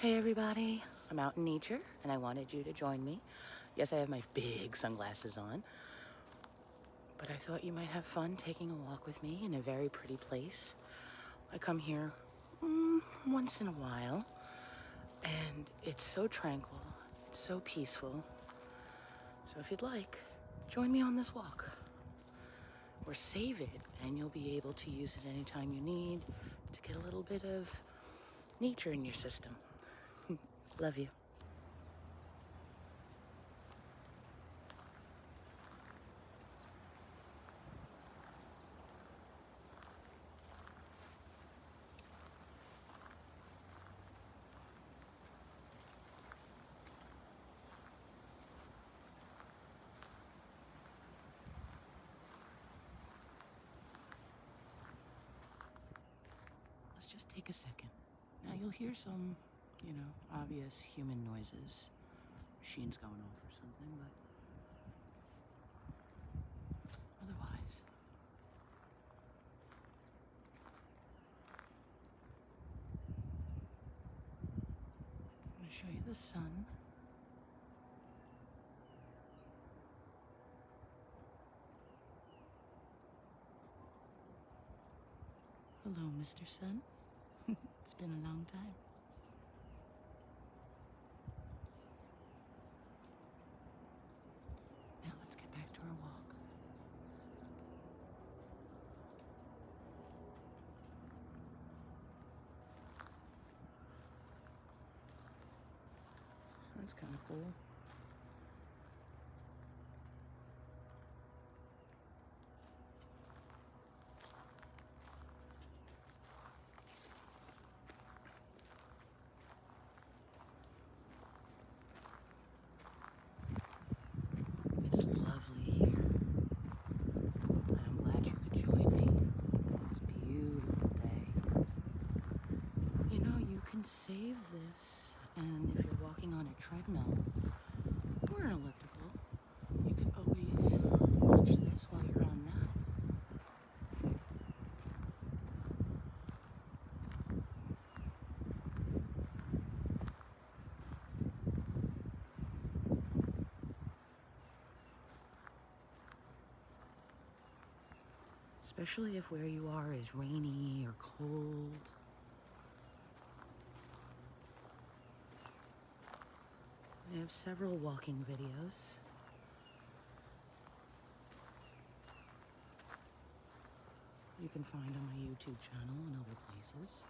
Hey everybody, I'm out in nature and I wanted you to join me. Yes, I have my big sunglasses on, but I thought you might have fun taking a walk with me in a very pretty place. I come here once in a while and it's so tranquil, it's so peaceful. So if you'd like, join me on this walk or save it and you'll be able to use it anytime you need to get a little bit of nature in your system. Love you. Let's just take a second. Now you'll hear some, obvious human noises. Machines going off or something, but otherwise. I'm going to show you the sun. Hello, Mr. Sun. It's been a long time. Now let's get back to our walk. That's kind of cool. It's lovely here. And I'm glad you could join me on this beautiful day. You know, you can save this, and if you're walking on a treadmill or an elliptical, you can always watch this while you're on that. Especially if where you are is rainy or cold. I have several walking videos. You can find on my YouTube channel and other places.